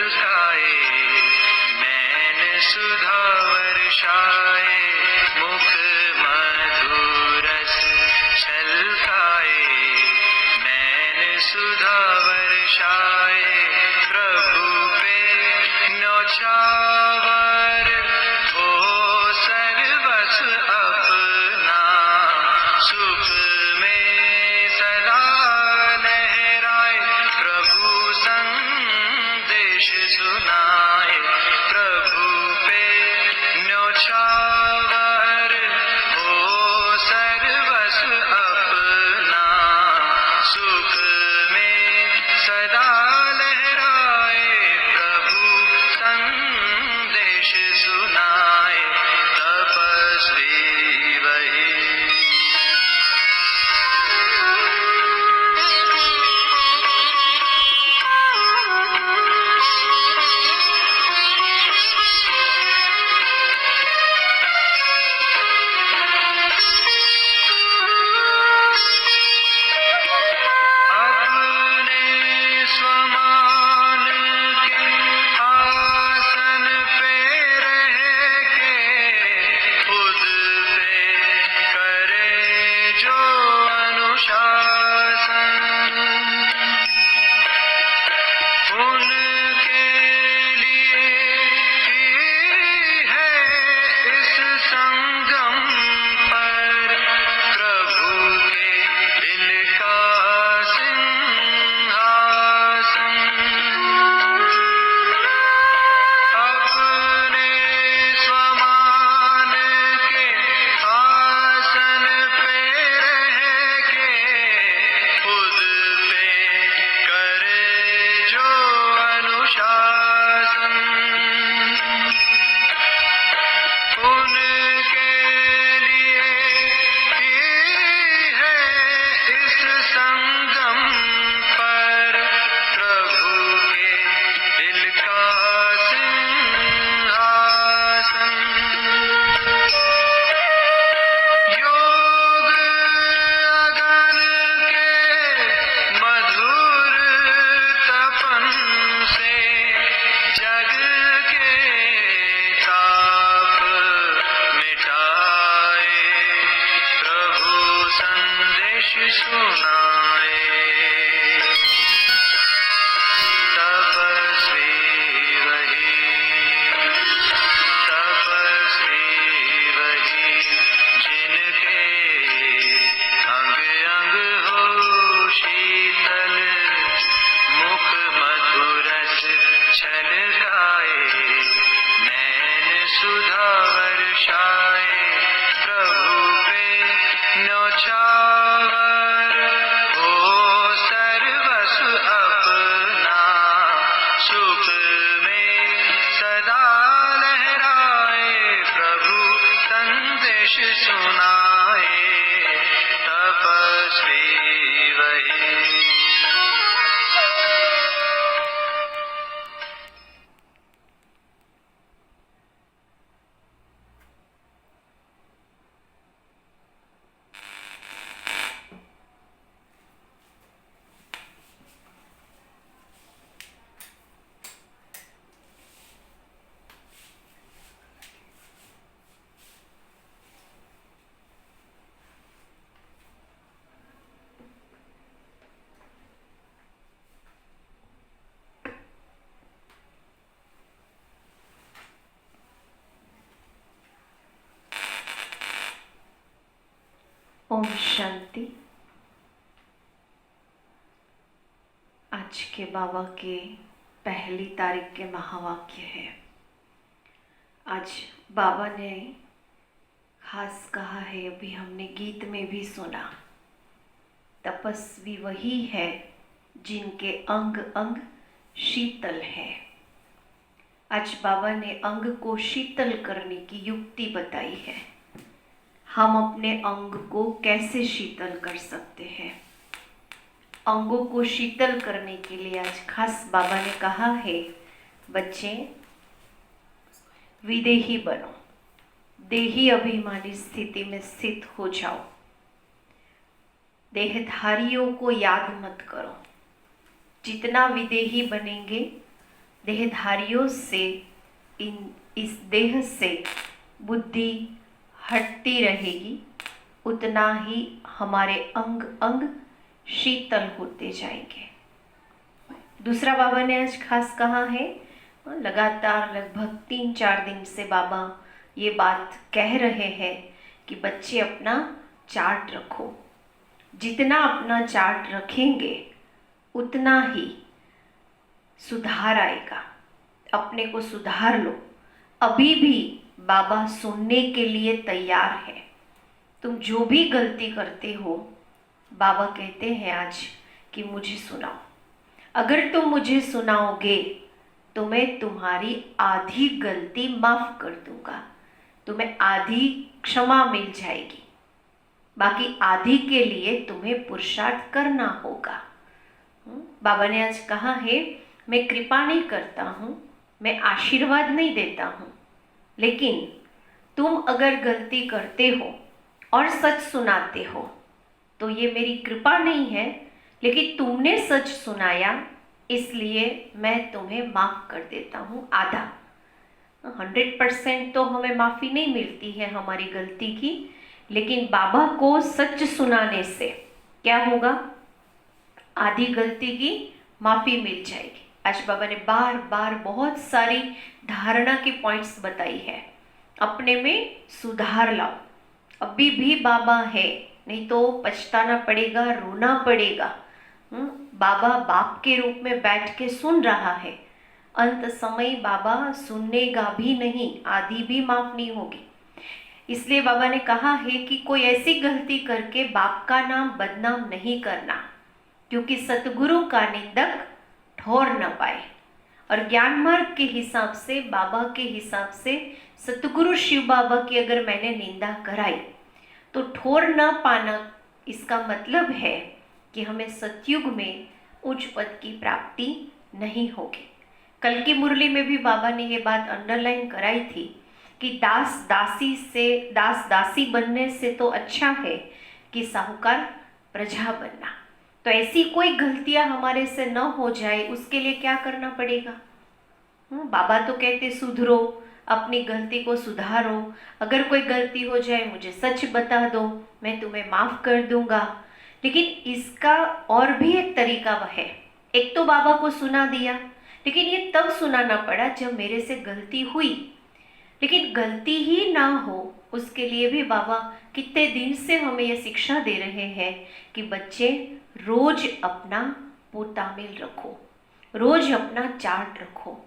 छलकाए, नैन सुधा वर्षाए, मुख मधुरस छलकाए, नैन सुधा वर्षाए, प्रभु पे न्योछावर हो सर्वस अपना, सुख में सदा लहराए, प्रभु संदेश सुनाए, प्रभु पे न्योछावर हो सर्वस अपना, सुख में सदा लहराए, प्रभु संदेश सुनाए, तपस्वी वही। अपने स्वमान के आसन पे रह के, खुद पे करे जो अनुशासन, उनके लिए ही है इस संगम पर प्रभु के दिल का सिंहासन। अपने स्वमान के आसन पे रह के, खुद पे करे जो अनुशासन, उनके लिए ही है इस संगम पर प्रभु के दिल का सिंहासन। योग अगन के मधुर तपन से जग के ताप मिटाए, प्रभु संदेश सुनाए, तपस्वी वही, तपस्वी वही, जिनके अंग अंग हो शीतल, मुख मधुरस छलकाए, नैन सुधा वर्षाए, प्रभु पे न्योछावर हो सर्वस अपना, सुख में सदा लहराए, प्रभु संदेश सुनाए, तपस्वी वही। ओम शांति। आज के बाबा के 1 तारीख के महावाक्य है। आज बाबा ने खास कहा है, अभी हमने गीत में भी सुना, तपस्वी वही है जिनके अंग अंग शीतल है। आज बाबा ने अंग को शीतल करने की युक्ति बताई है। हम अपने अंग को कैसे शीतल कर सकते हैं। अंगों को शीतल करने के लिए आज खास बाबा ने कहा है, बच्चे विदेही बनो, देही अभिमानी स्थिति में स्थित हो जाओ, देहधारियों को याद मत करो। जितना विदेही बनेंगे देहधारियों से इस देह से बुद्धि हटती रहेगी, उतना ही हमारे अंग अंग शीतल होते जाएंगे। दूसरा बाबा ने आज खास कहा है, लगातार लगभग 3-4 दिन से बाबा ये बात कह रहे हैं कि बच्चे अपना चार्ट रखो। जितना अपना चार्ट रखेंगे उतना ही सुधार आएगा। अपने को सुधार लो। अभी भी बाबा सुनने के लिए तैयार है। तुम जो भी गलती करते हो, बाबा कहते हैं आज कि मुझे सुनाओ। अगर तुम मुझे सुनाओगे तो मैं तुम्हारी आधी गलती माफ कर दूंगा, तुम्हें आधी क्षमा मिल जाएगी, बाकी आधी के लिए तुम्हें पुरुषार्थ करना होगा। बाबा ने आज कहा है, मैं कृपा नहीं करता हूँ, मैं आशीर्वाद नहीं देता हूँ, लेकिन तुम अगर गलती करते हो और सच सुनाते हो तो ये मेरी कृपा नहीं है, लेकिन तुमने सच सुनाया इसलिए मैं तुम्हें माफ़ कर देता हूँ आधा। 100% तो हमें माफ़ी नहीं मिलती है हमारी गलती की, लेकिन बाबा को सच सुनाने से क्या होगा, आधी गलती की माफ़ी मिल जाएगी। आज बाबा ने बार बार बहुत सारी धारणा की पॉइंट्स बताई है। अपने में सुधार लाओ। अभी भी बाबा है, नहीं तो पछताना पड़ेगा, रोना पड़ेगा। बाबा बाप के रूप में बैठ के सुन रहा है। अंत समय बाबा सुनेगा भी नहीं, आधी भी माफ नहीं होगी। इसलिए बाबा ने कहा है कि कोई ऐसी गलती करके बाप का नाम बदनाम नहीं करना, क्योंकि सतगुरु का निंदक ठोर न पाए। और ज्ञान मार्ग के हिसाब से, बाबा के हिसाब से, सतगुरु शिव बाबा की अगर मैंने निंदा कराई तो ठोर न पाना, इसका मतलब है कि हमें सतयुग में उच्च पद की प्राप्ति नहीं होगी। कल की मुरली में भी बाबा ने ये बात अंडरलाइन कराई थी कि दास दासी बनने से तो अच्छा है कि साहूकार प्रजा बनना। तो ऐसी कोई गलतियां हमारे से न हो जाए, उसके लिए क्या करना पड़ेगा? बाबा तो कहते सुधरो, अपनी गलती को सुधारो। अगर कोई गलती हो जाए मुझे सच बता दो, मैं तुम्हें माफ कर दूंगा। लेकिन इसका और भी एक तरीका है। एक तो बाबा को सुना दिया, लेकिन ये तब सुनाना पड़ा जब मेरे से गलती हुई। लेकिन गलती ही ना हो उसके लिए भी बाबा कितने दिन से हमें ये शिक्षा दे रहे हैं कि बच्चे रोज अपना पोतामेल रखो, रोज अपना चार्ट रखो।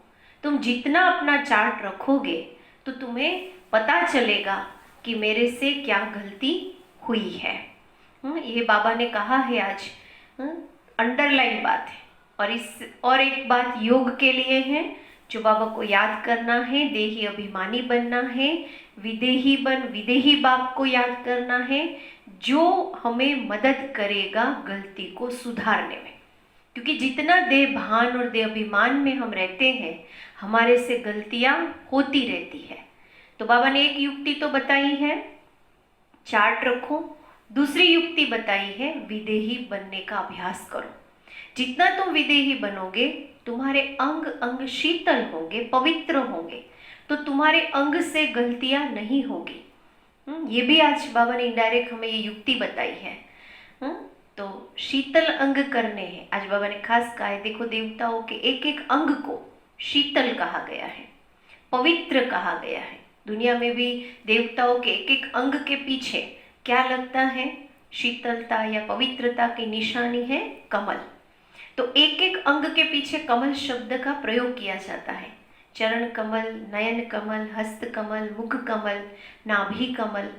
तुम जितना अपना चार्ट रखोगे तो तुम्हें पता चलेगा कि मेरे से क्या गलती हुई है। ये बाबा ने कहा है आज, अंडरलाइन बात है। और एक बात योग के लिए है जो बाबा को याद करना है। देही अभिमानी बनना है, विदेही बाप को याद करना है, जो हमें मदद करेगा गलती को सुधारने में। क्योंकि जितना देह भान और देह अभिमान में हम रहते हैं, हमारे से गलतियां होती रहती है। तो बाबा ने एक युक्ति तो बताई है, चार्ट रखो। दूसरी युक्ति बताई है, विदेही बनने का अभ्यास करो। जितना तुम विदेही बनोगे, तुम्हारे अंग अंग शीतल होंगे, पवित्र होंगे, तो तुम्हारे अंग से गलतियां नहीं होगी। ये भी आज बाबा ने इनडायरेक्ट हमें ये युक्ति बताई है। तो शीतल अंग करने हैं। आज बाबा ने खास कहा है, देखो देवताओं के एक एक अंग को शीतल कहा गया है, पवित्र कहा गया है। दुनिया में भी देवताओं के एक एक अंग के पीछे क्या लगता है? शीतलता या पवित्रता की निशानी है कमल। तो एक एक अंग के पीछे कमल शब्द का प्रयोग किया जाता है। चरण कमल, नयन कमल, हस्त कमल, मुख कमल, नाभि कमल।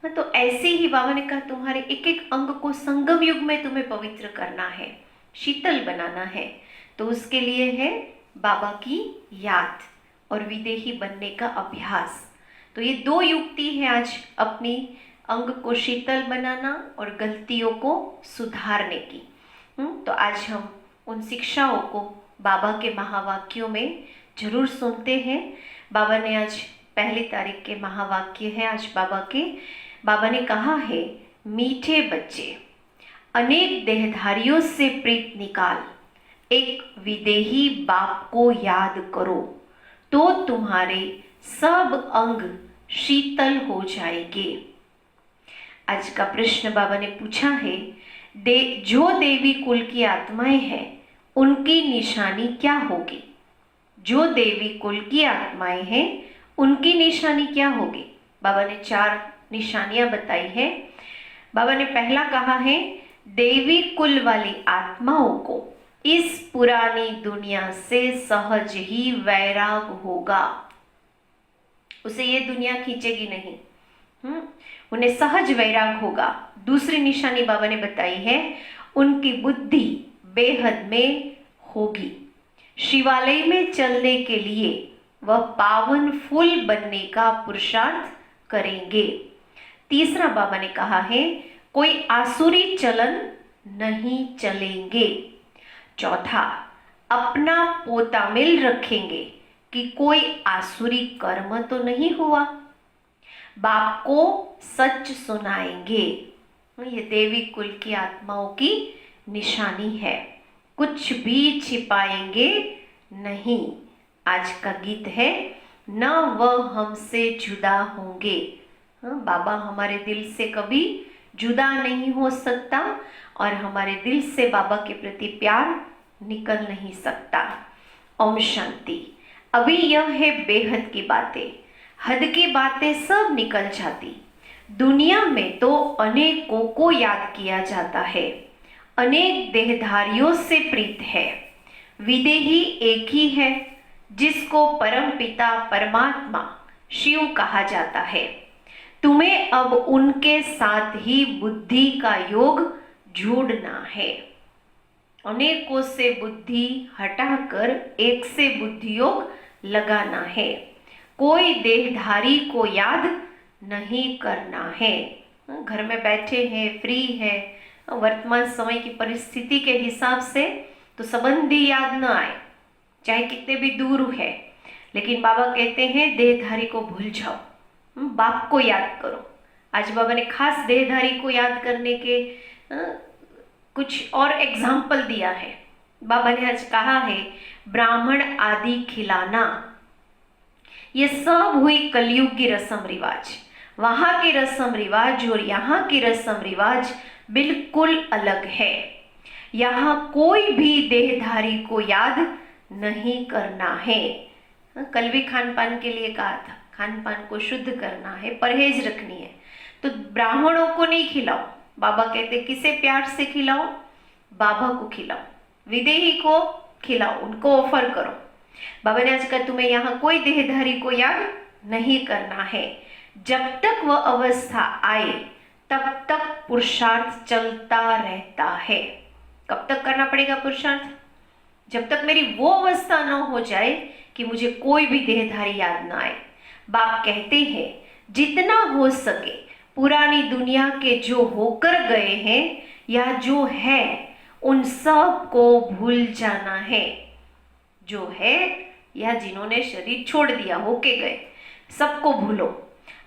तो ऐसे ही बाबा ने कहा तुम्हारे एक एक अंग को संगम युग में तुम्हें पवित्र करना है, शीतल बनाना है। तो उसके लिए है बाबा की याद और विदेही बनने का अभ्यास। तो ये दो युक्ति है आज अपनी अंग को शीतल बनाना और गलतियों को सुधारने की। तो आज हम उन शिक्षाओं को बाबा के महावाक्यों में जरूर सुनते हैं। बाबा ने आज 1 तारीख के महावाक्य है आज बाबा ने कहा है, मीठे बच्चे अनेक देहधारियों से प्रीत निकाल, एक विदेही बाप को याद करो तो तुम्हारे सब अंग शीतल हो जाएंगे। आज का प्रश्न बाबा ने पूछा है, जो देवी कुल की आत्माएं हैं उनकी निशानी क्या होगी? जो देवी कुल की आत्माएं हैं उनकी निशानी क्या होगी? बाबा ने 4 निशानियां बताई है। बाबा ने पहला कहा है, देवी कुल वाली आत्माओं को इस पुरानी दुनिया से सहज ही वैराग होगा। उसे ये दुनिया खींचेगी नहीं, उन्हें सहज वैराग होगा। दूसरी निशानी बाबा ने बताई है, उनकी बुद्धि बेहद में होगी। शिवालय में चलने के लिए वह पावन फूल बनने का पुरुषार्थ करेंगे। तीसरा बाबा ने कहा है, कोई आसुरी चलन नहीं चलेंगे। चौथा, अपना पोता मिल रखेंगे कि कोई आसुरी कर्म तो नहीं हुआ। बाप को सच सुनाएंगे। ये देवी कुल की आत्माओं की निशानी है, कुछ भी छिपाएंगे नहीं। आज का गीत है, न वह हमसे जुदा होंगे। बाबा हमारे दिल से कभी जुदा नहीं हो सकता और हमारे दिल से बाबा के प्रति प्यार निकल नहीं सकता। ओम शांति। अभी यह है बेहद की बातें, हद की बातें सब निकल जाती। दुनिया में तो अनेकों को याद किया जाता है, अनेक देहधारियों से प्रीत है। विदेही एक ही है जिसको परम पिता परमात्मा शिव कहा जाता है। तुम्हें अब उनके साथ ही बुद्धि का योग जोड़ना है। अनेकों से बुद्धि हटाकर एक से बुद्धि योग लगाना है। कोई देहधारी को याद नहीं करना है। घर में बैठे हैं, फ्री है, वर्तमान समय की परिस्थिति के हिसाब से तो संबंधी याद न आए, चाहे कितने भी दूर है, लेकिन बाबा कहते हैं देहधारी को भूल जाओ, बाप को याद करो। आज बाबा ने खास देहधारी को याद करने के कुछ और एग्जाम्पल दिया है। बाबा ने आज कहा है, ब्राह्मण आदि खिलाना, ये सब हुई कलयुग की रस्म रिवाज। वहां की रस्म रिवाज और यहाँ की रस्म रिवाज बिल्कुल अलग है। यहाँ कोई भी देहधारी को याद नहीं करना है। कल भी खान पान के लिए कहा था, खान पान को शुद्ध करना है, परहेज रखनी है। तो ब्राह्मणों को नहीं खिलाओ, बाबा कहते किसे प्यार से खिलाओ? बाबा को खिलाओ। विदेही को खिलाओ, उनको ऑफर करो। बाबा ने आज कहा तुम्हें यहाँ कोई देहधारी को याद नहीं करना है। जब तक वह अवस्था आए तब तक पुरुषार्थ चलता रहता है। कब तक करना पड़ेगा पुरुषार्थ? जब तक मेरी वो अवस्था न हो जाए कि मुझे कोई भी देहधारी याद ना आए। बाप कहते हैं जितना हो सके पुरानी दुनिया के जो होकर गए हैं या जो है उन सब को भूल जाना है। जो है या जिन्होंने शरीर छोड़ दिया, होके गए, सबको भूलो।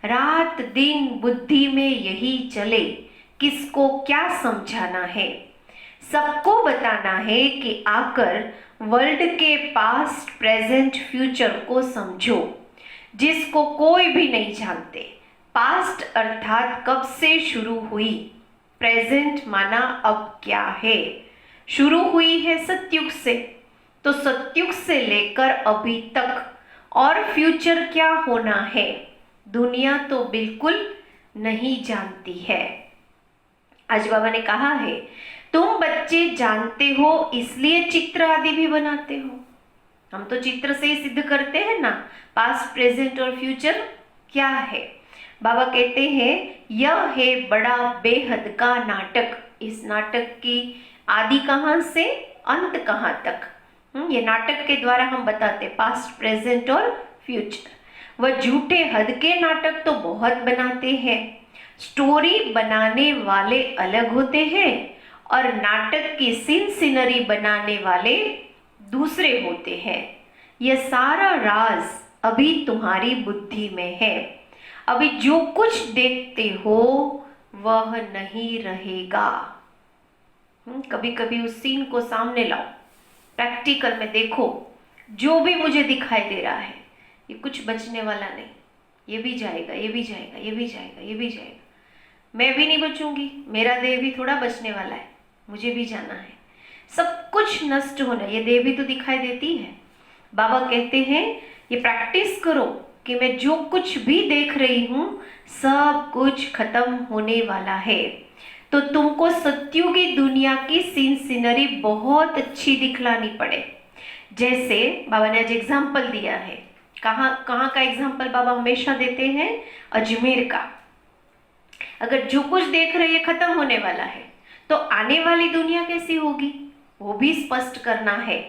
रात दिन बुद्धि में यही चले, किसको क्या समझाना है। सबको बताना है कि आकर वर्ल्ड के पास्ट प्रेजेंट फ्यूचर को समझो, जिसको कोई भी नहीं जानते। पास्ट अर्थात कब से शुरू हुई, प्रेजेंट माना अब क्या है। शुरू हुई है सतयुग से, तो सतयुग से लेकर अभी तक, और फ्यूचर क्या होना है दुनिया तो बिल्कुल नहीं जानती है। आज बाबा ने कहा है तुम बच्चे जानते हो इसलिए चित्र आदि भी बनाते हो। हम तो चित्र से ही सिद्ध करते हैं ना पास्ट प्रेजेंट और फ्यूचर क्या है। बाबा कहते हैं यह है बड़ा बेहद का नाटक। इस नाटक की आदि कहाँ से अंत कहाँ तक, ये नाटक के द्वारा हम बताते पास्ट प्रेजेंट और फ्यूचर। वह झूठे हद के नाटक तो बहुत बनाते हैं। स्टोरी बनाने वाले अलग होते हैं और नाटक की सीन सीनरी बनाने वाले दूसरे होते हैं। यह सारा राज अभी तुम्हारी बुद्धि में है। अभी जो कुछ देखते हो वह नहीं रहेगा। कभी कभी उस सीन को सामने लाओ, प्रैक्टिकल में देखो, जो भी मुझे दिखाई दे रहा है ये कुछ बचने वाला नहीं, ये भी जाएगा, ये भी जाएगा, ये भी जाएगा, ये भी जाएगा, मैं भी नहीं बचूंगी, मेरा देह भी थोड़ा बचने वाला है, मुझे भी जाना है, सब कुछ नष्ट होना है, ये देह भी तो दिखाई देती है। बाबा कहते हैं ये प्रैक्टिस करो कि मैं जो कुछ भी देख रही हूँ सब कुछ खत्म होने वाला है, तो तुमको सत्युगी दुनिया की सीन सीनरी बहुत अच्छी दिखलानी पड़े। जैसे बाबा ने आज एग्जाम्पल दिया है, कहाँ कहाँ का एग्जाम्पल बाबा हमेशा देते हैं, अजमेर का। अगर जो कुछ देख रहे हैं खत्म होने वाला है तो आने वाली दुनिया कैसी होगी वो भी स्पष्ट करना है।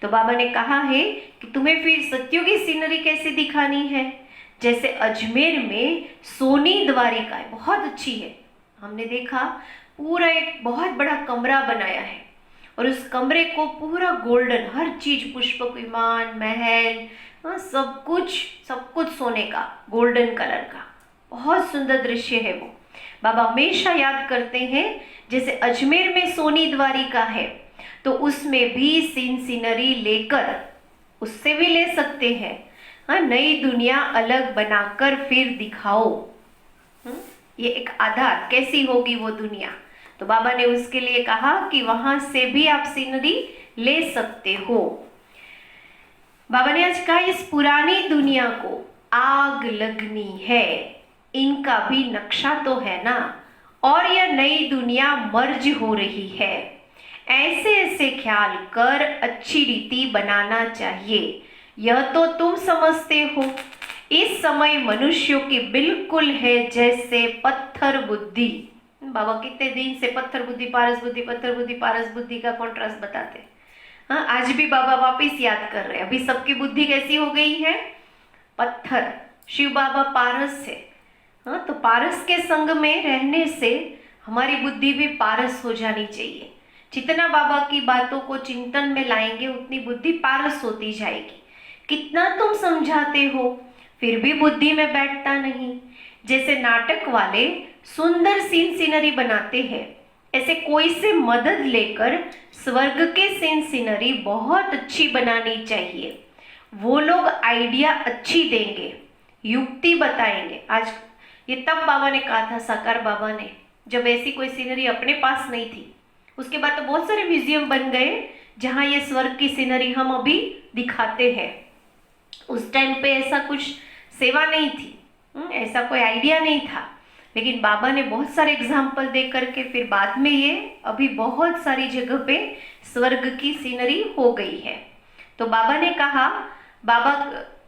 तो बाबा ने कहा है कि तुम्हें फिर सत्युगी सीनरी कैसे दिखानी है। जैसे अजमेर में सोनी द्वारिका है, बहुत अच्छी है, हमने देखा पूरा एक बहुत बड़ा कमरा बनाया है और उस कमरे को पूरा गोल्डन, हर चीज, पुष्पक विमान, महल, सब कुछ सोने का, गोल्डन कलर का, बहुत सुंदर दृश्य है वो। बाबा हमेशा याद करते हैं जैसे अजमेर में सोनी द्वारिका है तो उसमें भी सीन सीनरी लेकर, उससे भी ले सकते हैं, हाँ, नई दुनिया अलग बनाकर फिर दिखाओ। ये एक आधार, कैसी होगी वो दुनिया, तो बाबा ने उसके लिए कहा कि वहां से भी आप सीनरी ले सकते हो। बाबा ने आज कहा इस पुरानी दुनिया को आग लगनी है, इनका भी नक्शा तो है ना, और यह नई दुनिया मर्ज हो रही है, ऐसे ऐसे ख्याल कर अच्छी रीति बनाना चाहिए, यह तो तुम समझते हो। इस समय मनुष्यों की बिल्कुल है जैसे पत्थर बुद्धि। बाबा कितने दिन से पत्थर बुद्धि, पारस बुद्धि, पत्थर बुद्धि, पारस बुद्धि का कॉन्ट्रास्ट बताते। हाँ, आज भी बाबा वापिस याद कर रहे हैं। अभी सबकी बुद्धि कैसी हो गई है, पत्थर। शिव बाबा पारस है, हाँ, तो पारस के संग में रहने से हमारी बुद्धि भी पारस हो जानी चाहिए। जितना बाबा की बातों को चिंतन में लाएंगे उतनी बुद्धि पारस होती जाएगी। कितना तुम समझाते हो फिर भी बुद्धि में बैठता नहीं। जैसे नाटक वाले सुंदर सीन सीनरी बनाते हैं, ऐसे कोई से मदद लेकर स्वर्ग के सीन सीनरी बहुत अच्छी बनानी चाहिए। वो लोग आइडिया अच्छी देंगे, युक्ति बताएंगे। आज ये तब बाबा ने कहा था, साकार बाबा ने, जब ऐसी कोई सीनरी अपने पास नहीं थी। उसके बाद तो बहुत सारे म्यूजियम बन गए जहाँ ये स्वर्ग की सीनरी हम अभी दिखाते हैं। उस टाइम पे ऐसा कुछ सेवा नहीं थी, ऐसा कोई आइडिया नहीं था, लेकिन बाबा ने बहुत सारे एग्जाम्पल दे करके फिर बाद में ये अभी बहुत सारी जगह पे स्वर्ग की सीनरी हो गई है। तो बाबा ने कहा, बाबा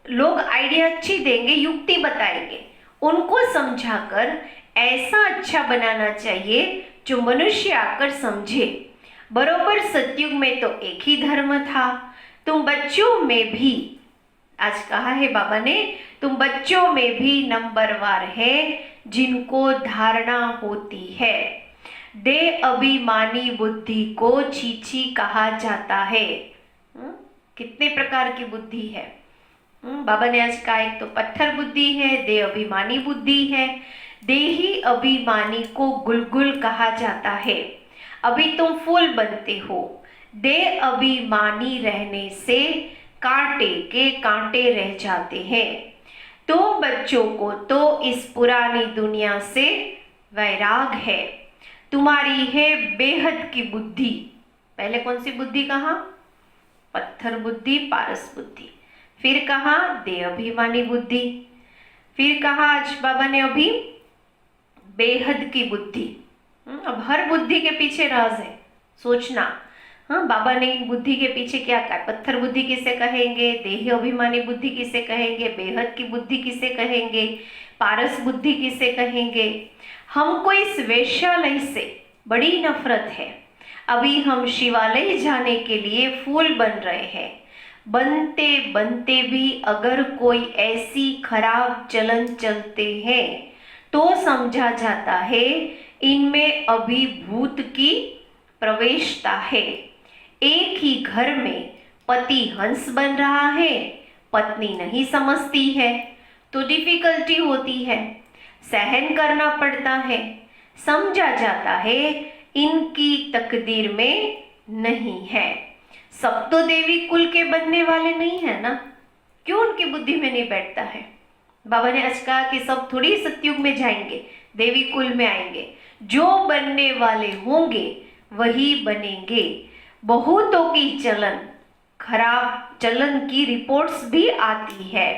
लोग आइडिया अच्छी देंगे, युक्ति बताएंगे, उनको समझाकर ऐसा अच्छा बनाना चाहिए जो मनुष्य आकर समझे। बरोबर सतयुग में तो एक ही धर्म था, तुम बच्चों में भी, आज कहा है बाबा ने, तुम बच्चों में भी नंबरवार है जिनको धारणा होती है। दे अभिमानी बुद्धि को छीछी कहा जाता है। कितने प्रकार की बुद्धि है। बाबा ने आज कहा, एक तो पत्थर बुद्धि है, दे अभिमानी बुद्धि है। देही अभिमानी को गुलगुल कहा जाता है, अभी तुम फूल बनते हो। दे अभिमानी रहने से कांटे के कांटे रह जाते हैं। तो बच्चों को तो इस पुरानी दुनिया से वैराग है, तुम्हारी है बेहद की बुद्धि। पहले कौन सी बुद्धि कहा, पत्थर बुद्धि, पारस बुद्धि। फिर कहा दे अभिमानी बुद्धि। फिर कहा आज बाबा ने अभी बेहद की बुद्धि। अब हर बुद्धि के पीछे राज है, सोचना। हाँ, बाबा ने बुद्धि के पीछे क्या कहा, पत्थर बुद्धि किसे कहेंगे, देह अभिमानी बुद्धि किसे कहेंगे, बेहद की बुद्धि किसे कहेंगे, पारस बुद्धि किसे कहेंगे। हमको इस वेश्यालय से बड़ी नफरत है। अभी हम शिवालय जाने के लिए फूल बन रहे हैं। बनते बनते भी अगर कोई ऐसी खराब चलन चलते हैं तो समझा जाता है इनमें अभी भूत की प्रवेशता है। एक ही घर में पति हंस बन रहा है, पत्नी नहीं समझती है तो डिफिकल्टी होती है, सहन करना पड़ता है। समझा जाता है इनकी तकदीर में नहीं है। सब तो देवी कुल के बनने वाले नहीं है ना, क्यों उनकी बुद्धि में नहीं बैठता है? बाबा ने आज कहा कि सब थोड़ी सतयुग में जाएंगे, देवी कुल में आएंगे, जो बनने वाले होंगे वही बनेंगे। बहुतों की चलन, खराब चलन की रिपोर्ट्स भी आती है।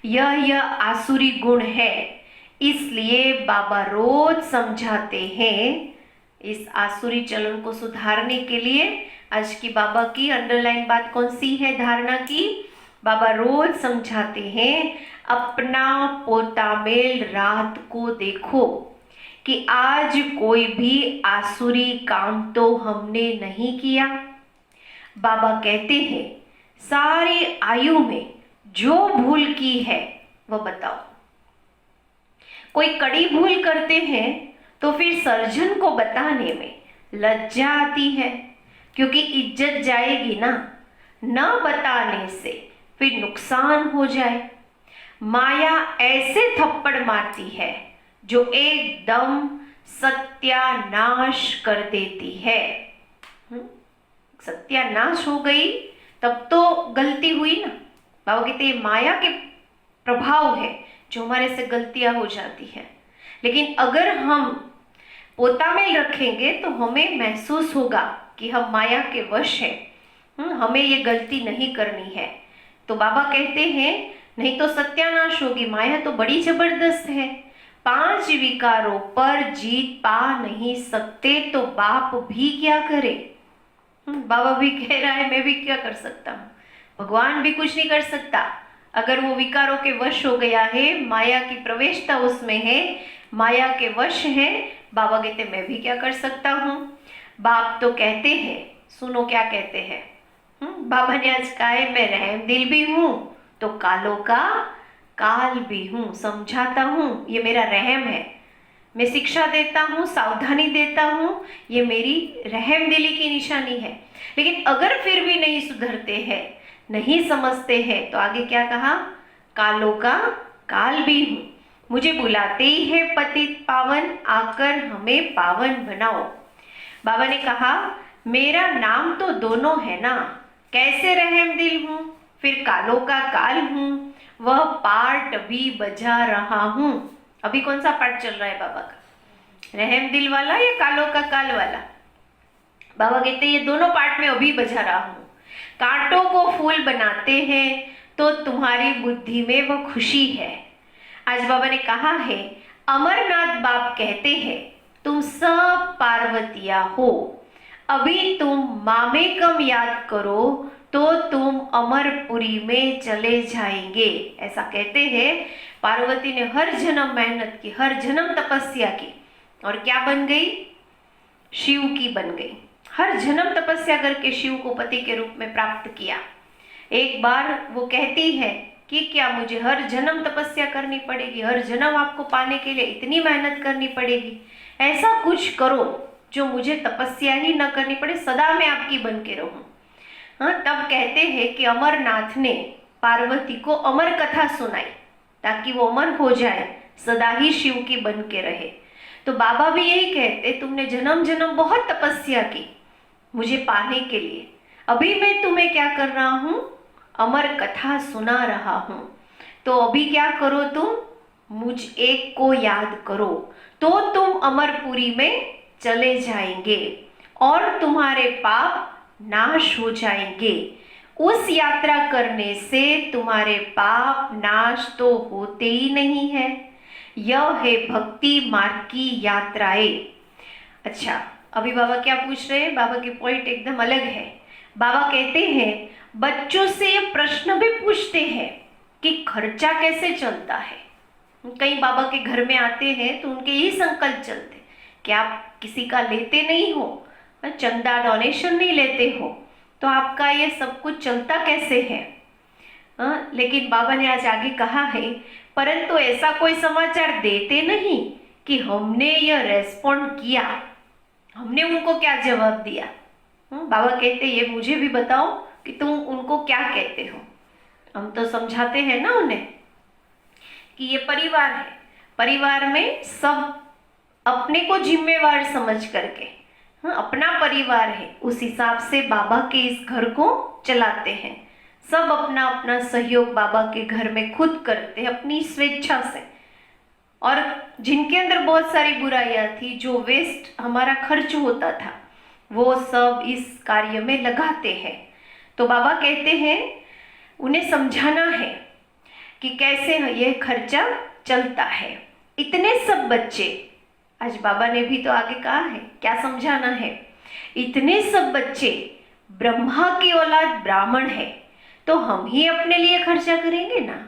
यह आसुरी गुण है, इसलिए बाबा रोज समझाते हैं। इस आसुरी चलन को सुधारने के लिए आज की बाबा की अंडरलाइन बात कौन सी है धारणा की? बाबा रोज समझाते हैं, अपना पोता मेल रात को देखो कि आज कोई भी आसुरी काम तो हमने नहीं किया। बाबा कहते हैं, सारी आयु में जो भूल की है वह बताओ। कोई कड़ी भूल करते हैं तो फिर सर्जन को बताने में लज्जा आती है, क्योंकि इज्जत जाएगी ना, न बताने से फिर नुकसान हो जाए। माया ऐसे थप्पड़ मारती है जो एकदम सत्यानाश कर देती है। सत्यानाश हो गई तब तो गलती हुई ना। बाबा कहते हैं माया के प्रभाव है जो हमारे से गलतियां हो जाती है, लेकिन अगर हम पोता में रखेंगे तो हमें महसूस होगा कि हम माया के वश हैं, हमें ये गलती नहीं करनी है। तो बाबा कहते हैं नहीं तो सत्यानाश होगी। माया तो बड़ी जबरदस्त है, 5 विकारों पर जीत पा नहीं सकते तो बाप भी क्या करे। बाबा भी कह रहा है मैं भी क्या कर सकता हूँ, भगवान भी कुछ नहीं कर सकता। अगर वो विकारों के वश हो गया है, माया की प्रवेशता उसमें है, माया के वश है, बाबा कहते मैं भी क्या कर सकता हूँ। बाप तो कहते हैं, सुनो क्या कहते हैं। बाबा ने आज कहा है मैं रहम दिल भी हूँ तो कालों का काल भी हूँ, समझाता हूँ, ये मेरा रहम है। मैं शिक्षा देता हूँ, सावधानी देता हूँ, ये मेरी रहम दिली की निशानी है। लेकिन अगर फिर भी नहीं सुधरते हैं, नहीं समझते हैं, तो आगे क्या कहा? कालों का काल भी हूँ, मुझे बुलाते ही है पतित पावन, आकर हमें पावन बनाओ। बाबा ने कहा मेरा नाम तो दोनों है ना, कैसे रहम दिल हूँ फिर कालों का काल हूँ, वह पार्ट भी बजा रहा हूँ। अभी कौन सा पार्ट चल रहा है बाबा का? रहम दिल वाला या कालों का काल वाला? बाबा कहते हैं ये दोनों पार्ट में अभी बजा रहा हूँ। कांटों को फूल बनाते हैं तो तुम्हारी बुद्धि में वह खुशी है। आज बाबा ने कहा है, अमरनाथ बाप कहते हैं तुम सब पार्वतिया हो, अभी तुम मामेकम याद करो तो तुम अमरपुरी में चले जाएंगे। ऐसा कहते हैं। पार्वती ने हर जन्म मेहनत की, हर जन्म तपस्या की, और क्या बन गई? शिव की बन गई। हर जन्म तपस्या करके शिव को पति के रूप में प्राप्त किया। एक बार वो कहती है कि क्या मुझे हर जन्म तपस्या करनी पड़ेगी, हर जन्म आपको पाने के लिए इतनी मेहनत करनी पड़ेगी? ऐसा कुछ करो जो मुझे तपस्या ही न करनी पड़े, सदा मैं आपकी बन के रहूं। हाँ, तब कहते हैं कि अमरनाथ ने पार्वती को अमर कथा सुनाई ताकि वो अमर हो जाए, सदा ही शिव की बन के रहे। तो बाबा भी यही कहते, तुमने जन्म जन्म बहुत तपस्या की मुझे पाने के लिए, अभी मैं तुम्हें क्या कर रहा हूँ? अमर कथा सुना रहा हूँ। तो अभी क्या करो तुम? मुझ एक को याद करो तो तुम अमरपुरी में चले जाएंगे और तुम्हारे पाप नाश हो जाएंगे। उस यात्रा करने से तुम्हारे पाप नाश तो होते ही नहीं है। यह है भक्ति मार्ग की यात्राएं। अच्छा, अभी बाबा क्या पूछ रहे हैं? बाबा के पॉइंट एकदम अलग है। बाबा कहते हैं बच्चों से ये प्रश्न भी पूछते हैं कि खर्चा कैसे चलता है। कई बाबा के घर में आते हैं तो उनके यही संकल्प चलते कि आप किसी का लेते नहीं हो, चंदा डोनेशन नहीं लेते हो, तो आपका ये सब कुछ चलता कैसे है? लेकिन बाबा ने आज आगे कहा है, परंतु ऐसा कोई समाचार देते नहीं कि हमने यह रेस्पॉन्ड किया, हमने उनको क्या जवाब दिया। बाबा कहते ये मुझे भी बताओ कि तुम उनको क्या कहते हो। हम तो समझाते हैं ना उन्हें कि ये परिवार है, परिवार में सब अपने को जिम्मेवार समझ करके हाँ, अपना परिवार है, उस हिसाब से बाबा के इस घर को चलाते हैं। सब अपना अपना सहयोग बाबा के घर में खुद करते हैं अपनी स्वेच्छा से। और जिनके अंदर बहुत सारी बुराइयां थी, जो वेस्ट हमारा खर्च होता था, वो सब इस कार्य में लगाते हैं। तो बाबा कहते हैं उन्हें समझाना है कि कैसे यह खर्चा चलता है। इतने सब बच्चे, आज बाबा ने भी तो आगे कहा है क्या समझाना है, इतने सब बच्चे ब्रह्मा की औलाद ब्राह्मण है, तो हम ही अपने लिए खर्चा करेंगे ना।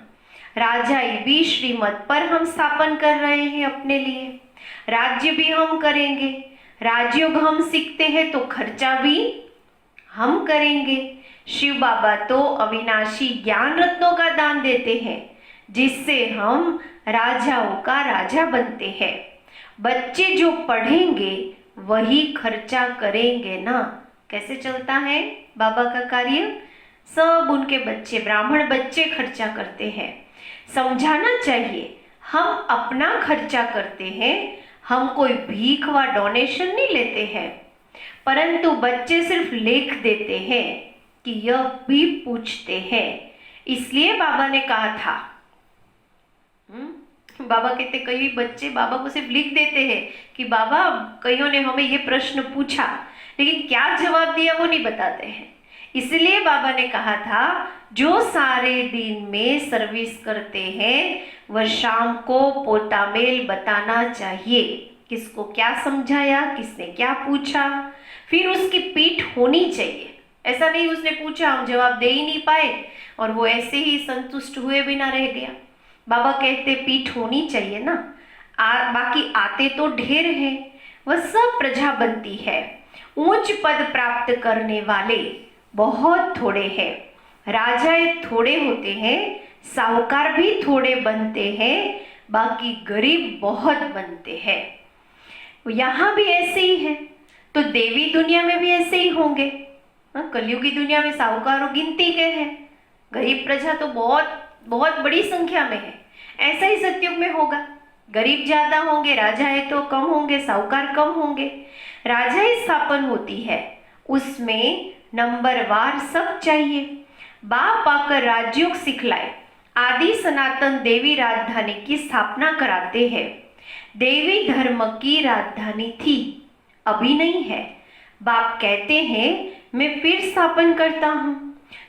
राजाई भी श्रीमत पर हम स्थापन कर रहे हैं अपने लिए, राज्य भी हम करेंगे, राजयोग हम सीखते हैं तो खर्चा भी हम करेंगे। शिव बाबा तो अविनाशी ज्ञान रत्नों का दान देते हैं, जिससे हम राजाओं का राजा बनते हैं। बच्चे जो पढ़ेंगे वही खर्चा करेंगे ना। कैसे चलता है बाबा का कार्य? सब उनके बच्चे, ब्राह्मण बच्चे खर्चा करते हैं। समझाना चाहिए हम अपना खर्चा करते हैं, हम कोई भीख व डोनेशन नहीं लेते हैं, परंतु बच्चे सिर्फ लिख देते हैं कि यह भी पूछते हैं। इसलिए बाबा ने कहा था, बाबा कहते कई बच्चे बाबा को सिर्फ लिख देते हैं कि बाबा कईयों ने हमें ये प्रश्न पूछा, लेकिन क्या जवाब दिया वो नहीं बताते हैं। इसलिए बाबा ने कहा था जो सारे दिन में सर्विस करते हैं वह शाम को पोता मेल बताना चाहिए, किसको क्या समझाया, किसने क्या पूछा, फिर उसकी पीठ होनी चाहिए। ऐसा नहीं उसने पूछा हम जवाब दे ही नहीं पाए और वो ऐसे ही संतुष्ट हुए बिना रह गया। बाबा कहते पीठ होनी चाहिए ना। बाकी आते तो ढेर हैं, वह सब प्रजा बनती है। ऊंच पद प्राप्त करने वाले बहुत थोड़े हैं, राजाएं थोड़े होते हैं, साहूकार भी थोड़े बनते हैं, बाकी गरीब बहुत बनते हैं। यहाँ भी ऐसे ही है, तो देवी दुनिया में भी ऐसे ही होंगे। कलयुगी दुनिया में साहूकारों गिनती के हैं, गरीब प्रजा तो बहुत बहुत बड़ी संख्या में है। ऐसा ही सतयुग में होगा, गरीब ज्यादा होंगे, राजाएं तो कम होंगे, साहूकार कम होंगे। राजाएं स्थापन होती है, उसमें नंबरवार सब चाहिए। बाप आकर राजयोग सिखलाए, आदि सनातन देवी राजधानी की स्थापना कराते हैं। देवी धर्म की राजधानी थी, अभी नहीं है। बाप कहते हैं मैं फिर स्थापन करता हूं,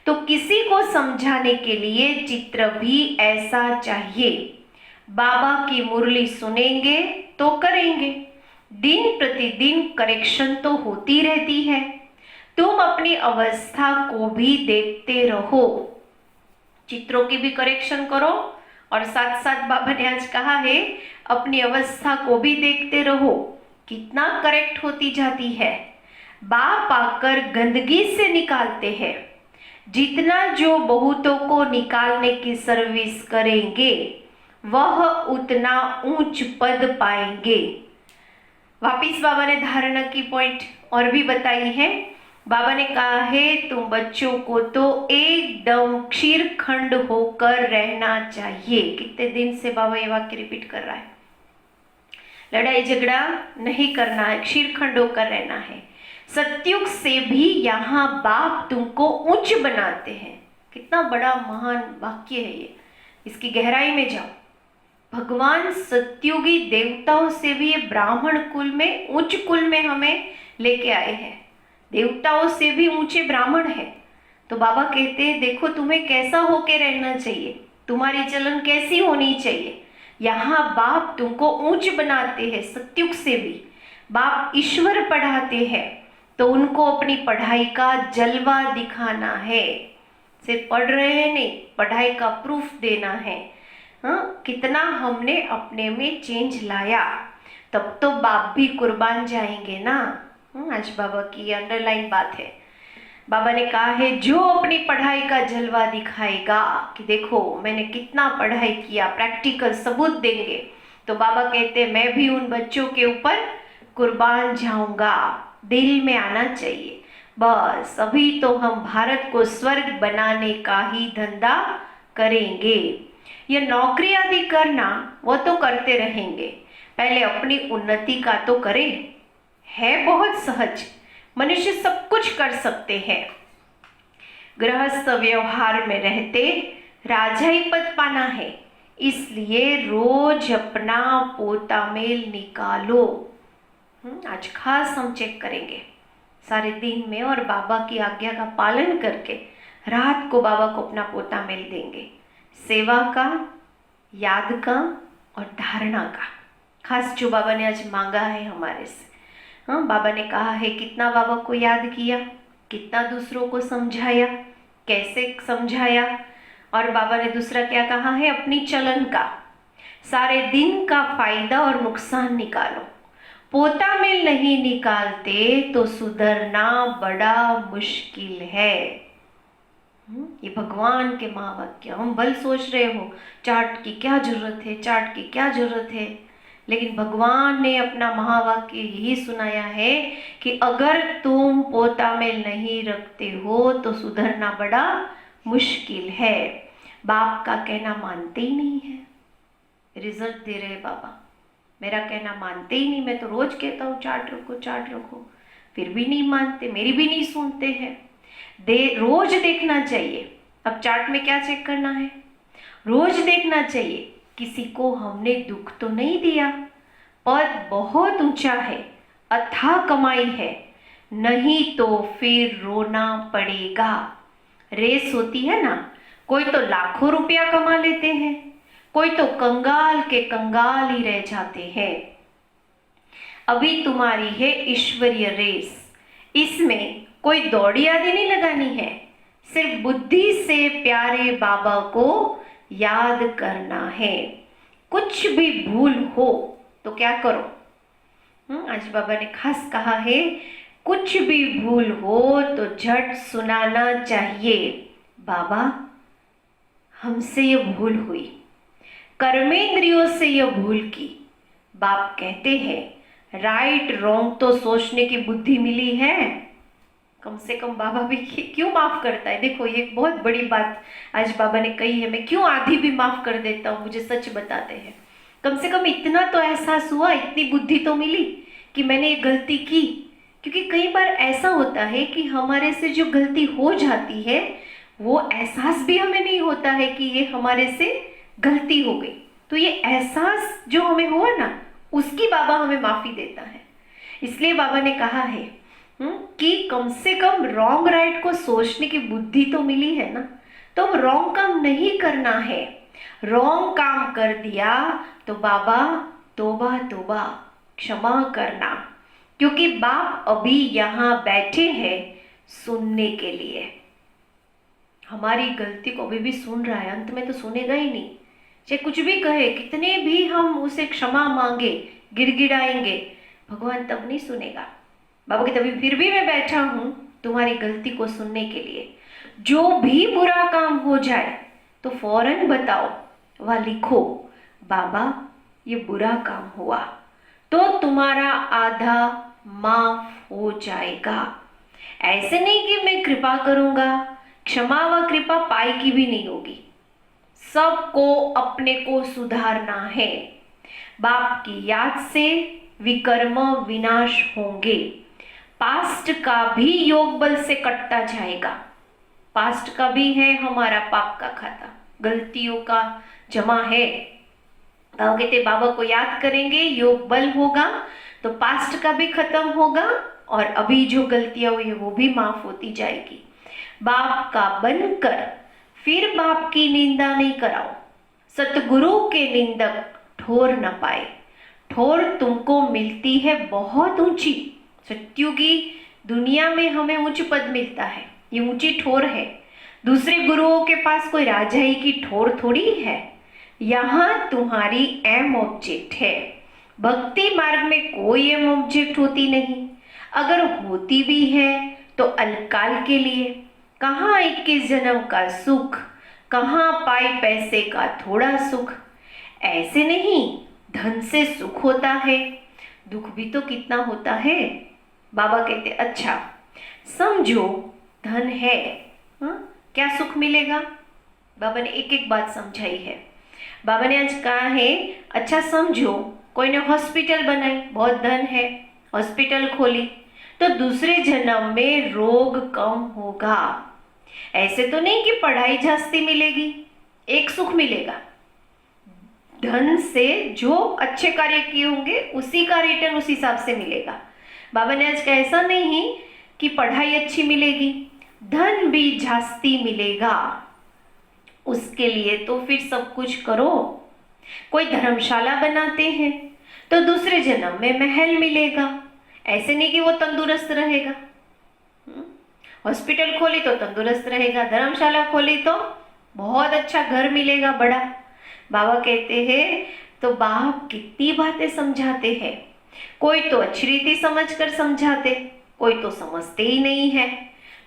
तो किसी को समझाने के लिए चित्र भी ऐसा चाहिए। बाबा की मुरली सुनेंगे तो करेंगे, दिन प्रतिदिन करेक्शन तो होती रहती है। तुम अपनी अवस्था को भी देखते रहो, चित्रों की भी करेक्शन करो और साथ साथ बाबा ने आज कहा है अपनी अवस्था को भी देखते रहो, कितना करेक्ट होती जाती है। बाप आकर गंदगी से निकालते हैं, जितना जो बहुतों को निकालने की सर्विस करेंगे वह उतना ऊंच पद पाएंगे। वापिस बाबा ने धारणा की पॉइंट और भी बताई है। बाबा ने कहा है तुम बच्चों को तो एकदम क्षीरखंड होकर रहना चाहिए। कितने दिन से बाबा ये वाक्य रिपीट कर रहा है, लड़ाई झगड़ा नहीं करना है, क्षीरखंड होकर रहना है। सतयुग से भी यहाँ बाप तुमको उच्च बनाते हैं। कितना बड़ा महान वाक्य है ये, इसकी गहराई में जाओ। भगवान सतयुगी देवताओं से भी ये ब्राह्मण कुल में, उच्च कुल में हमें लेके आए हैं। देवताओं से भी ऊंचे ब्राह्मण है। तो बाबा कहते हैं देखो तुम्हें कैसा होके रहना चाहिए, तुम्हारी चलन कैसी होनी चाहिए। यहाँ बाप तुमको ऊंच बनाते हैं, सतयुग से भी। बाप ईश्वर पढ़ाते हैं तो उनको अपनी पढ़ाई का जलवा दिखाना है। सिर्फ पढ़ रहे हैं नहीं, पढ़ाई का प्रूफ देना है। हाँ, कितना हमने अपने में चेंज लाया, तब तो बाप भी कुर्बान जाएंगे ना। आज बाबा की अंडरलाइन बात है। बाबा ने कहा है जो अपनी पढ़ाई का जलवा दिखाएगा कि देखो मैंने कितना पढ़ाई किया, प्रैक्टिकल सबूत देंगे, तो बाबा कहते मैं भी उन बच्चों के ऊपर कुर्बान जाऊंगा। दिल में आना चाहिए बस, अभी तो हम भारत को स्वर्ग बनाने का ही धंधा करेंगे। ये नौकरी आदि करना वो तो करते रहेंगे, पहले अपनी उन्नति का तो करें, है बहुत सहज, मनुष्य सब कुछ कर सकते हैं। गृहस्थ व्यवहार में रहते राजाई पद पाना है, इसलिए रोज अपना पोता मेल निकालो। आज खास हम चेक करेंगे सारे दिन में, और बाबा की आज्ञा का पालन करके रात को बाबा को अपना पोता मेल देंगे। सेवा का, याद का और धारणा का, खास जो बाबा ने आज मांगा है हमारे से। हाँ, बाबा ने कहा है कितना बाबा को याद किया, कितना दूसरों को समझाया, कैसे समझाया, और बाबा ने दूसरा क्या कहा है, अपनी चलन का, सारे दिन का फायदा और नुकसान निकालो। पोता मेल नहीं निकालते तो सुधरना बड़ा मुश्किल है। ये भगवान के महावाक्य। हम बल सोच रहे हो चार्ट की क्या जरूरत है, चार्ट की क्या जरूरत है, लेकिन भगवान ने अपना महावाक्य यही सुनाया है कि अगर तुम पोता मेल नहीं रखते हो तो सुधरना बड़ा मुश्किल है। बाप का कहना मानते ही नहीं है, रिजल्ट दे रहे बाबा, मेरा कहना मानते ही नहीं। मैं तो रोज कहता हूँ चार्ट रखो चार्ट रखो, फिर भी नहीं मानते, मेरी भी नहीं सुनते हैं। रोज देखना चाहिए। अब चार्ट में क्या चेक करना है, रोज देखना चाहिए किसी को हमने दुख तो नहीं दिया, पद बहुत ऊंचा है, अथाह कमाई है, नहीं तो फिर रोना पड़ेगा। रेस होती है ना, कोई तो लाखों रुपया कमा लेते हैं, कोई तो कंगाल के कंगाल ही रह जाते हैं। अभी तुम्हारी है ईश्वरीय रेस, इसमें कोई दौड़ी आदि नहीं लगानी है, सिर्फ बुद्धि से प्यारे बाबा को याद करना है। कुछ भी भूल हो तो क्या करो, आज बाबा ने खास कहा है, कुछ भी भूल हो तो झट सुनाना चाहिए, बाबा हमसे ये भूल हुई, कर्मेंद्रियों से यह भूल की। बाप कहते हैं राइट रॉन्ग तो सोचने की बुद्धि मिली है, कम से कम बाबा भी क्यों माफ करता है। देखो ये बहुत बड़ी बात आज बाबा ने कही है, मैं क्यों आधी भी माफ कर देता हूँ, मुझे सच बताते हैं। कम से कम इतना तो एहसास हुआ, इतनी बुद्धि तो मिली कि मैंने ये गलती की। क्योंकि कई बार ऐसा होता है कि हमारे से जो गलती हो जाती है वो एहसास भी हमें नहीं होता है कि ये हमारे से गलती हो गई। तो ये एहसास जो हमें हुआ ना, उसकी बाबा हमें माफी देता है। इसलिए बाबा ने कहा है कि कम से कम रॉन्ग राइट को सोचने की बुद्धि तो मिली है ना, तो अब रॉन्ग काम नहीं करना है। रॉन्ग काम कर दिया तो बाबा तोबा तोबा, क्षमा करना, क्योंकि बाप अभी यहाँ बैठे हैं सुनने के लिए। हमारी गलती को अभी भी सुन रहा है, अंत में तो सुनेगा ही नहीं। चाहे कुछ भी कहे, कितने भी हम उसे क्षमा मांगे, गिड़गिड़ाएंगे, भगवान तब नहीं सुनेगा। बाबा के तभी फिर भी मैं बैठा हूं तुम्हारी गलती को सुनने के लिए। जो भी बुरा काम हो जाए तो फौरन बताओ, वह लिखो, बाबा ये बुरा काम हुआ, तो तुम्हारा आधा माफ हो जाएगा। ऐसे नहीं कि मैं कृपा करूंगा, क्षमा व कृपा पाई की भी नहीं होगी। सबको अपने को सुधारना है। बाप की याद से विकर्म विनाश होंगे। पास्ट का भी योग बल से कटता जाएगा। पास्ट का भी है हमारा पाप का खाता, गलतियों का जमा है। बाबा कहते बाबा को याद करेंगे, योग बल होगा तो पास्ट का भी खत्म होगा और अभी जो गलतियां हुई है वो भी माफ होती जाएगी। बाप का बनकर फिर बाप की निंदा नहीं कराओ। सतगुरु के निंदक ठोर न पाए। ठोर तुमको मिलती है बहुत ऊंची। सत्युगी दुनिया में हमें उच्च पद मिलता है, ये ऊंची ठोर है। दूसरे गुरुओं के पास कोई राजाई की ठोर थोड़ी है। यहाँ तुम्हारी एम ऑब्जेक्ट है। भक्ति मार्ग में कोई एम ऑब्जेक्ट होती नहीं, अगर होती भी है तो अलकाल के लिए। कहाँ 21 जन्म का सुख, कहाँ पाए पैसे का थोड़ा सुख। ऐसे नहीं धन से सुख होता है, दुख भी तो कितना होता है। बाबा कहते अच्छा समझो धन है, क्या सुख मिलेगा। बाबा ने एक एक बात समझाई है। बाबा ने आज कहा है अच्छा समझो, कोई ने हॉस्पिटल बनाई, बहुत धन है, हॉस्पिटल खोली तो दूसरे जन्म में रोग कम होगा। ऐसे तो नहीं कि पढ़ाई जास्ती मिलेगी, एक सुख मिलेगा, धन से जो अच्छे कार्य किए होंगे उसी का रिटर्न उस हिसाब से मिलेगा। बाबा ने आज कहा ऐसा नहीं कि पढ़ाई अच्छी मिलेगी, धन भी जास्ती मिलेगा। उसके लिए तो फिर सब कुछ करो। कोई धर्मशाला बनाते हैं तो दूसरे जन्म में महल मिलेगा, ऐसे नहीं कि वो तंदुरुस्त रहेगा। हॉस्पिटल खोली तो तंदुरुस्त रहेगा, धर्मशाला खोली तो बहुत अच्छा घर मिलेगा बड़ा। बाबा कहते हैं तो बाप कितनी बातें समझाते हैं, कोई तो अच्छी रीति समझकर समझाते, कोई तो समझते ही नहीं है।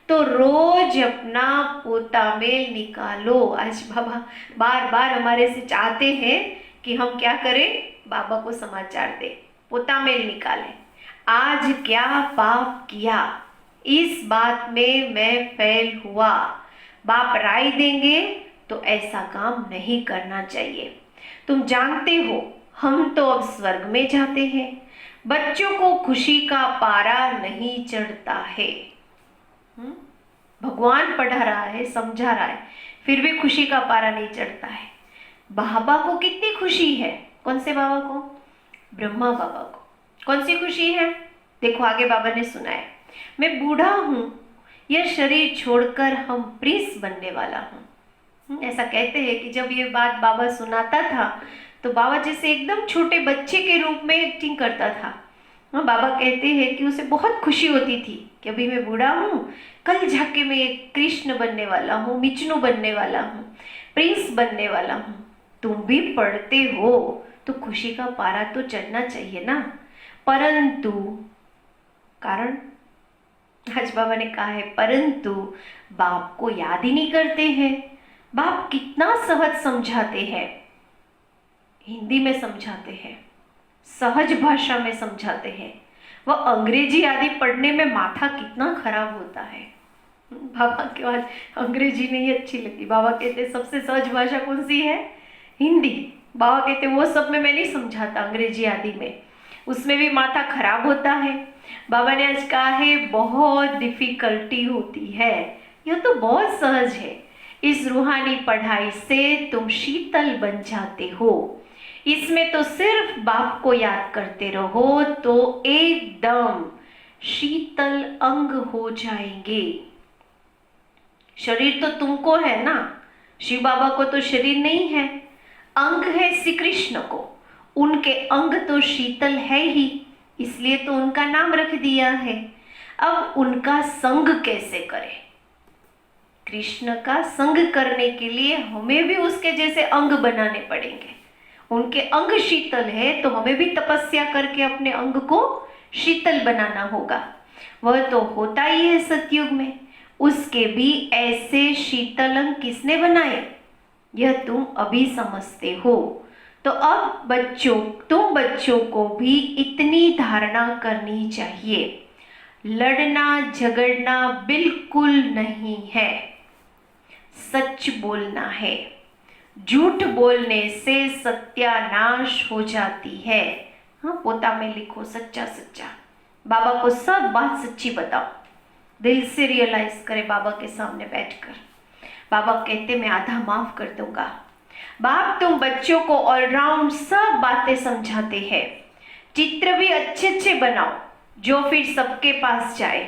तो रोज अपना पोतामेल निकालो। आज बाबा बार बार हमारे से चाहते हैं कि हम क्या करें, बाबा को समाचार दे, पोतामेल निकालें। आज क्या पाप किया, इस बात में मैं फेल हुआ, बाप राय देंगे तो ऐसा काम नहीं करना चाहिए। तुम जानते हो हम तो अब स्वर्ग में जाते हैं, बच्चों को खुशी का पारा नहीं चढ़ता है। भगवान पढ़ा रहा है, समझा रहा है, फिर भी खुशी का पारा नहीं चढ़ता है। बाबा को कितनी खुशी है, कौन से बाबा को, ब्रह्मा बाबा को कौन सी खुशी है। देखो आगे बाबा ने सुनाया, मैं बूढ़ा हूँ, यह शरीर छोड़कर हम प्रिंस बनने वाला हूँ। ऐसा कहते हैं कि जब ये बात बाबा सुनाता था तो बाबा जैसे एकदम छोटे बच्चे के रूप में एक्टिंग करता था। बाबा कहते हैं कि उसे बहुत खुशी होती थी कि अभी मैं बूढ़ा हूँ, कल जाके मैं एक कृष्ण बनने वाला हूँ, विष्णु बनने वाला हूँ, प्रिंस बनने वाला हूँ। तुम भी पढ़ते हो तो खुशी का पारा तो चढ़ना चाहिए ना। परंतु कारण आज बाबा ने कहा है, परंतु बाप को याद ही नहीं करते हैं। बाप कितना सहज समझाते हैं, हिंदी में समझाते हैं, सहज भाषा में समझाते हैं। वह अंग्रेजी आदि पढ़ने में माथा कितना खराब होता है। बाबा के आज अंग्रेजी नहीं अच्छी लगी। बाबा कहते सबसे सहज भाषा कौन सी है, हिंदी। बाबा कहते वो सब में मैं नहीं समझाता, अंग्रेजी आदि में, उसमें भी माथा खराब होता है। बाबा ने आज कहा है बहुत डिफिकल्टी होती है, यह तो बहुत सहज है। इस रूहानी पढ़ाई से तुम शीतल बन जाते हो। इसमें तो सिर्फ बाप को याद करते रहो तो एकदम शीतल अंग हो जाएंगे। शरीर तो तुमको है ना, शिव बाबा को तो शरीर नहीं है, अंग है श्री कृष्ण को, उनके अंग तो शीतल है ही, इसलिए तो उनका नाम रख दिया है। अब उनका संग कैसे करें, कृष्ण का संग करने के लिए हमें भी उसके जैसे अंग बनाने पड़ेंगे। उनके अंग शीतल है तो हमें भी तपस्या करके अपने अंग को शीतल बनाना होगा। वह तो होता ही है सतयुग में, उसके भी ऐसे शीतल अंग किसने बनाए, यह तुम अभी समझते हो। तो अब तुम बच्चों को भी इतनी धारणा करनी चाहिए, लड़ना झगड़ना बिल्कुल नहीं है, सच बोलना है। झूठ बोलने से सत्यानाश हो जाती है। हाँ, पोता में लिखो सच्चा सच्चा, बाबा को सब बात सच्ची बताओ, दिल से रियलाइज करे बाबा के सामने बैठकर। बाबा कहते मैं आधा माफ कर दूंगा। बाप तुम बच्चों को ऑलराउंड सब बातें समझाते हैं। चित्र भी अच्छे अच्छे बनाओ जो फिर सबके पास जाए।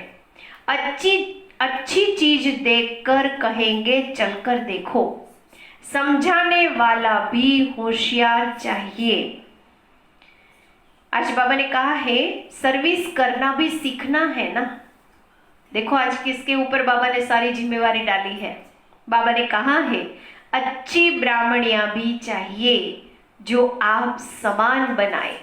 अच्छी चीज देखकर कहेंगे चलकर देखो। समझाने वाला भी होशियार चाहिए। आज बाबा ने कहा है सर्विस करना भी सीखना है ना। देखो आज किसके ऊपर बाबा ने सारी जिम्मेवारी डाली है। बाबा ने कहा है अच्छी ब्राह्मणियां भी चाहिए जो आप समान बनाए।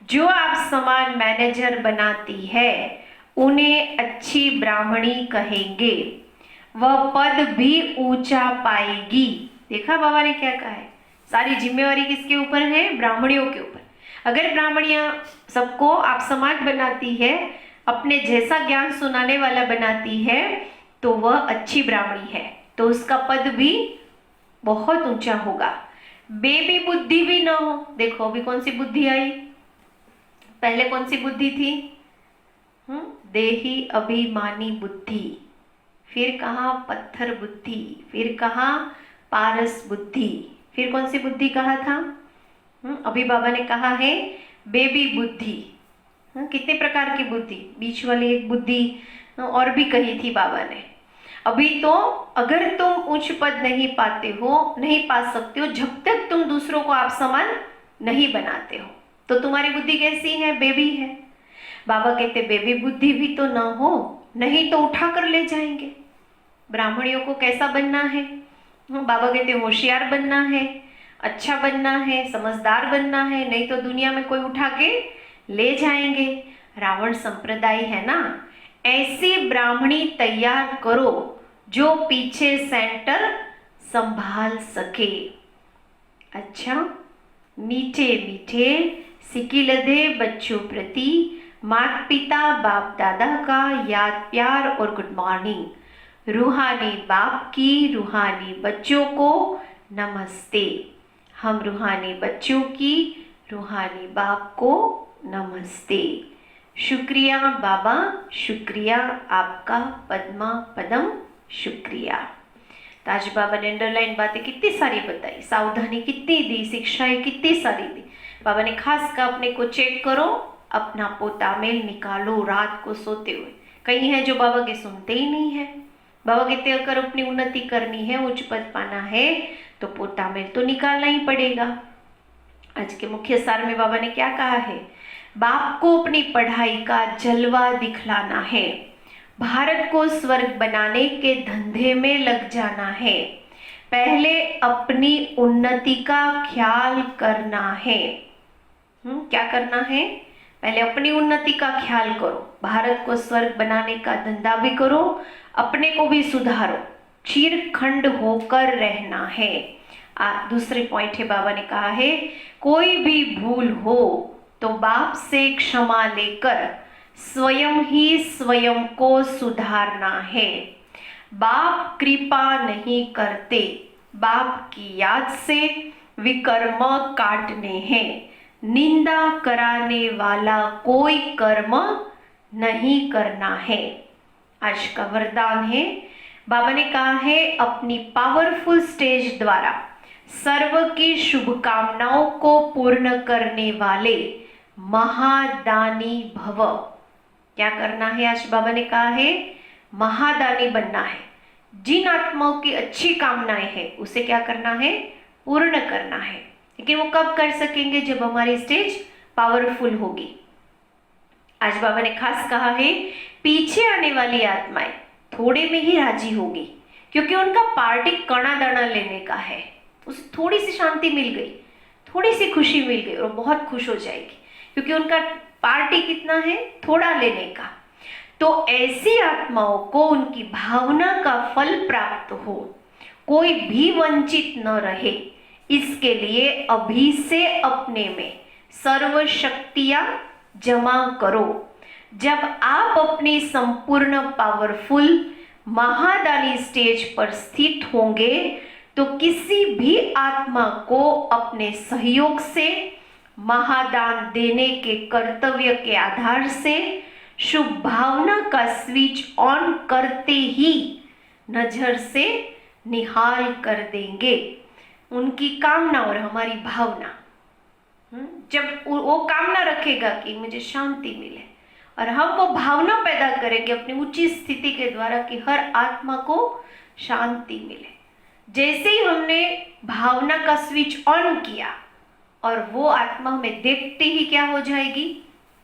जो आप समान मैनेजर बनाती है उन्हें अच्छी ब्राह्मणी कहेंगे, वह पद भी ऊंचा पाएगी। देखा बाबा ने क्या कहा है, सारी जिम्मेवारी किसके ऊपर है, ब्राह्मणियों के ऊपर। अगर ब्राह्मणियां सबको आप समान बनाती है, अपने जैसा ज्ञान सुनाने वाला बनाती है, तो वह अच्छी ब्राह्मणी है, तो उसका पद भी बहुत ऊंचा होगा। बेबी बुद्धि भी ना हो। देखो अभी कौन सी बुद्धि आई, पहले कौन सी बुद्धि थी, देही अभिमानी बुद्धि, फिर कहा पत्थर बुद्धि, फिर कहा पारस बुद्धि, फिर कौन सी बुद्धि कहा था? अभी बाबा ने कहा है बेबी बुद्धि। कितने प्रकार की बुद्धि? बीच वाली एक बुद्धि और भी कही थी बाबा ने। अभी तो अगर तुम उच्च पद नहीं पाते हो, नहीं पा सकते हो, जब तक तुम दूसरों को आप समान नहीं बनाते हो, तो तुम्हारी बुद्धि कैसी है? बेबी है। बाबा कहते बेबी बुद्धि भी तो ना हो, नहीं तो उठा कर ले जाएंगे। ब्राह्मणियों को कैसा बनना है? बाबा कहते होशियार बनना है, अच्छा बनना है, समझदार बनना है, नहीं तो दुनिया में कोई उठा के ले जाएंगे। रावण संप्रदाय है ना, ऐसी ब्राह्मणी तैयार करो जो पीछे सेंटर संभाल सके। अच्छा, मीठे मीठे सिकिलधे बच्चों प्रति माता पिता बाप दादा का याद प्यार और गुड मॉर्निंग। रूहानी बाप की रूहानी बच्चों को नमस्ते। हम रूहानी बच्चों की रूहानी बाप को नमस्ते। शुक्रिया बाबा, शुक्रिया आपका पद्मा पदम, शुक्रिया। तो आज बाबा ने अंडरलाइन बातें कितनी सारी बताई, सावधानी कितनी दी, शिक्षाएं कितनी सारी दी। बाबा ने खास का अपने को चेक करो, अपना पोता मेल निकालो रात को सोते हुए। कई हैं जो बाबा के सुनते ही नहीं है। बाबा कहते अगर अपनी उन्नति करनी है, उच्च पद पाना है, तो पोता मेल तो निकालना ही पड़ेगा। आज के मुख्य सार में बाबा ने क्या कहा है? बाप को अपनी पढ़ाई का जलवा दिखलाना है, भारत को स्वर्ग बनाने के धंधे में लग जाना है, पहले अपनी उन्नति का ख्याल करना है। क्या करना है? पहले अपनी उन्नति का ख्याल करो, भारत को स्वर्ग बनाने का धंधा भी करो, अपने को भी सुधारो, चीरखंड होकर रहना है। दूसरे पॉइंट है, बाबा ने कहा है कोई भी भूल हो तो बाप से क्षमा लेकर स्वयं ही स्वयं को सुधारना है। बाप कृपा नहीं करते, बाप की याद से विकर्म काटने हैं। निंदा कराने वाला कोई कर्म नहीं करना है। आज का वरदान है, बाबा ने कहा है अपनी पावरफुल स्टेज द्वारा सर्व की शुभकामनाओं को पूर्ण करने वाले महादानी भव। क्या करना है? आज बाबा ने कहा है महादानी बनना है। जिन आत्माओं की अच्छी कामनाएं हैं उसे क्या करना है? पूर्ण करना है। लेकिन वो कब कर सकेंगे? जब हमारी स्टेज पावरफुल होगी। आज बाबा ने खास कहा है पीछे आने वाली आत्माएं थोड़े में ही राजी होगी, क्योंकि उनका पार्टी कणा दाना लेने का है। उसे थोड़ी सी शांति मिल गई, थोड़ी सी खुशी मिल गई और बहुत खुश हो जाएगी, क्योंकि उनका पार्टी कितना है? थोड़ा लेने का। तो ऐसी आत्माओं को उनकी भावना का फल प्राप्त हो, कोई भी वंचित न रहे, इसके लिए अभी से अपने में सर्व शक्तियां जमा करो। जब आप अपनी संपूर्ण पावरफुल महादानी स्टेज पर स्थित होंगे तो किसी भी आत्मा को अपने सहयोग से महादान देने के कर्तव्य के आधार से शुभ भावना का स्विच ऑन करते ही नजर से निहाल कर देंगे। उनकी कामना और हमारी भावना, जब वो कामना रखेगा कि मुझे शांति मिले, और हम वो भावना पैदा करेंगे अपनी उचित स्थिति के द्वारा कि हर आत्मा को शांति मिले। जैसे ही हमने भावना का स्विच ऑन किया और वो आत्मा हमें देखते ही क्या हो जाएगी?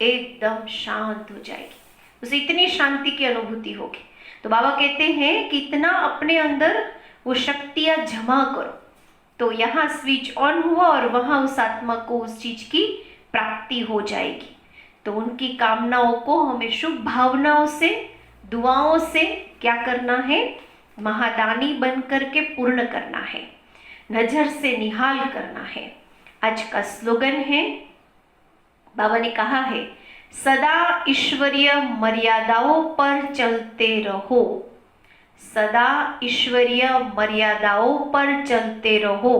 एकदम शांत हो जाएगी, उसे इतनी शांति की अनुभूति होगी। तो बाबा कहते हैं कि इतना अपने अंदर वो शक्तियां जमा करो, तो यहाँ स्विच ऑन हुआ और वहां उस आत्मा को उस चीज की प्राप्ति हो जाएगी। तो उनकी कामनाओं को हमें शुभ भावनाओं से, दुआओं से क्या करना है? महादानी बन करके पूर्ण करना है, नजर से निहाल करना है। आज का स्लोगन है, बाबा ने कहा है सदा ईश्वरीय मर्यादाओं पर चलते रहो, सदा ईश्वरीय मर्यादाओं पर चलते रहो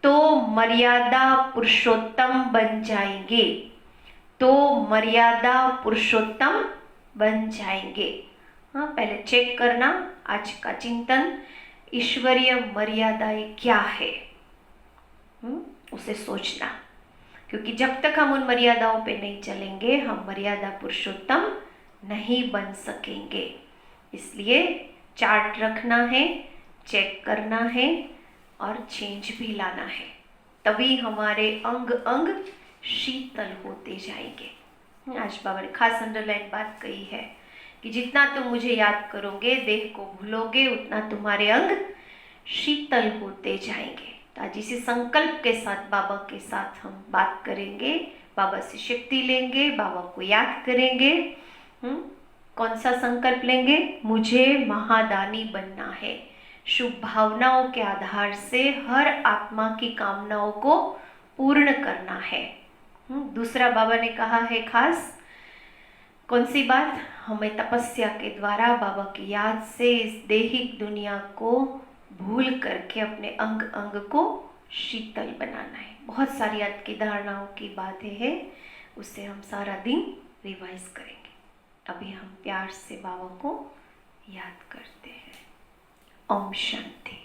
तो मर्यादा पुरुषोत्तम बन जाएंगे, तो मर्यादा पुरुषोत्तम बन जाएंगे। हाँ, पहले चेक करना आज का चिंतन ईश्वरीय मर्यादाएं क्या है, उसे सोचना, क्योंकि जब तक हम उन मर्यादाओं पे नहीं चलेंगे हम मर्यादा पुरुषोत्तम नहीं बन सकेंगे। इसलिए चार्ट रखना है, चेक करना है और चेंज भी लाना है, तभी हमारे अंग अंग शीतल होते जाएंगे। आज बाबा ने खास अंडरलाइन बात कही है कि जितना तुम मुझे याद करोगे, देह को भूलोगे, उतना तुम्हारे अंग शीतल होते जाएंगे। तो आज इसी संकल्प के साथ बाबा के साथ हम बात करेंगे, बाबा से शक्ति लेंगे, बाबा को याद करेंगे। कौन सा संकल्प लेंगे? मुझे महादानी बनना है। शुभ भावनाओं के आधार से हर आत्मा की कामनाओं को पूर्ण करना है। दूसरा बाबा ने कहा है खास, कौन सी बात? हमें तपस्या के द्वारा बाबा की याद से इस देहिक दुनिया को भूल करके अपने अंग अंग को शीतल बनाना है। बहुत सारी आज की धारणाओं की बातें हैं, उससे हम सारा दिन रिवाइज करेंगे। अभी हम प्यार से बाबा को याद करते हैं। ओम शांति।